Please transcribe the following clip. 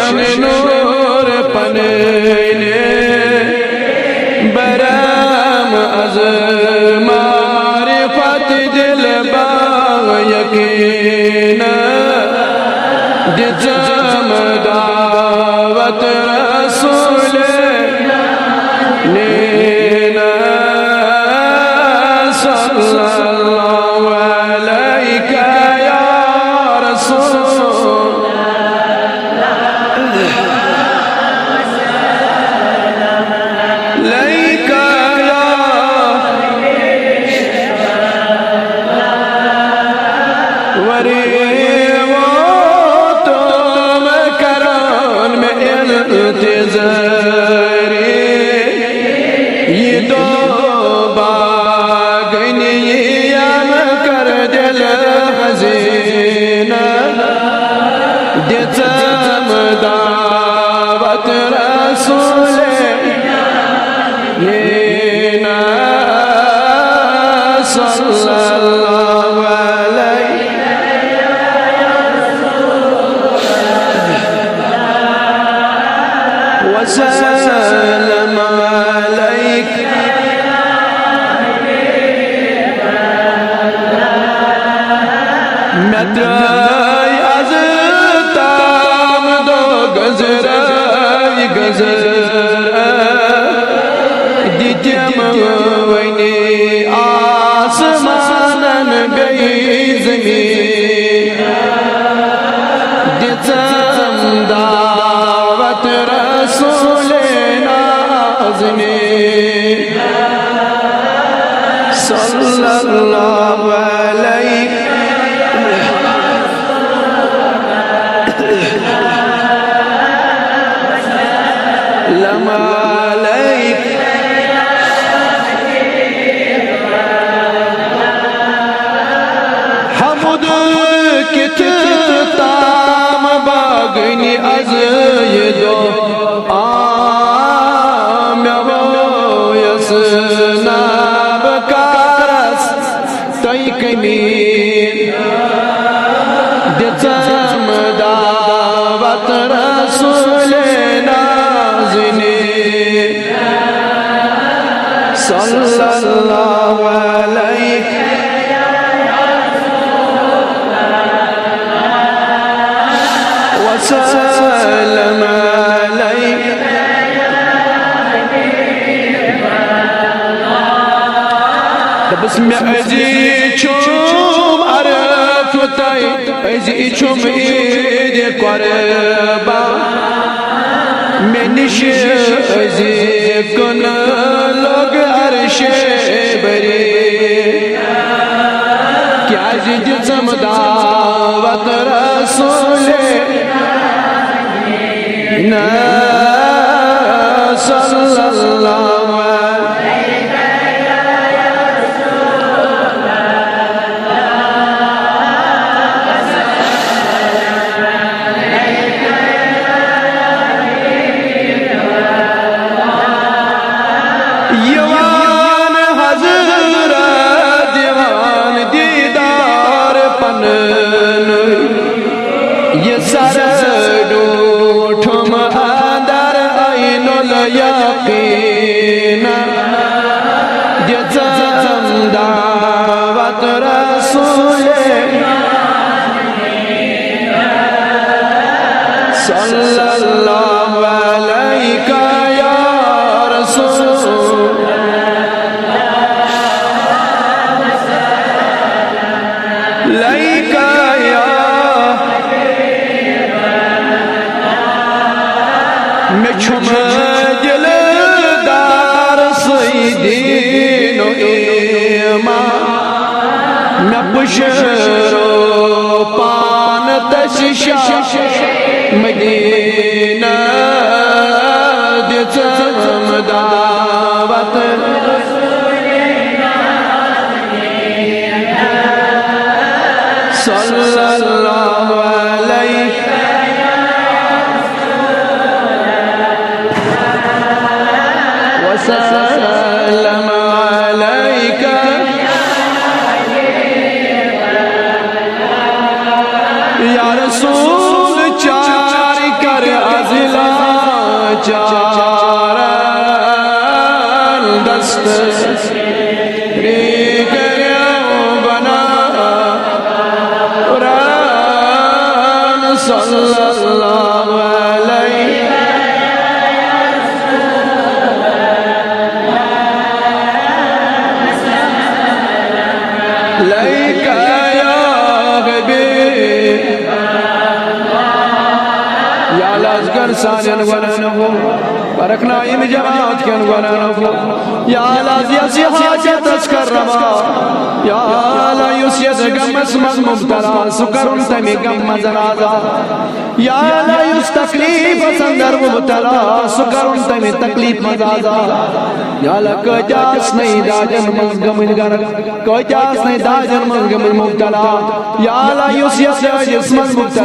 रोशन नूर पनेले बरम अज मारिफत दिल बाग यकीन दिजम दावत रसूल नीना सल्लल्लाहु अलैका या रसूल लैका या वरी वो तुम करन में इंतज़ारी ये दो बागनी यम कर दिल हज़ीना दिजम दावत रसूल नीना सल्लल्लाहु अलैहि वसल्लम अलैका मद्राय अज ताम दो गजराय गजरा दित्यम वैने आसमानन गई ज़मीन दिजम दावत रसूल नाज़नी सल्लल्लाहु अलैहि लमालैक हमद कित ताम बागनी अज ये दो आम्यवयस नाब कारस तई कमीन दिजम दावत रसूल नाज़नी सल्लल्लाहु अलैहि वसल्लम अलैहि बस मैं अजी चुम अरफ तई अजी चुम ईद क़ुरबा मैं निश अजी कुन लोग अर्शे बरी क्या दिजम दावत रसूल ना सल्लल्लाहु यवान हज़रत दीवान दीदार पनन ये सर डूठम अंदर ऐनुल यकीन दिजम दावत रसूल सल्लल्लाहु अलैका या रसूल लैका या मैं छुम दिलदार सईदीनो ईमान मैं पुशरो पान तशिशा मदीना दिजम दावत सल्लल्लाहु अलैहि वसल्लम अलैका या रसूल चार कर चार दस्त बना कुरान सल्लल्लाहु अलैहि लैका या हबीब या लश्कर सानियन वननहु बरकना इन जमात के वननहु या लाजियस हाजत अस्करमा या ला युसियस गमस मुब्तला सुकरुन तमी गम मजराजा या ला युस तकलीफ संदर मुब्तला सुकरुन तमी तकलीफ मजाजा या ला कजास नहीं दाजन मगमन गर कजास नहीं दाजन मगमन मुब्तला या ला युसियस जिस्मन मुब्तला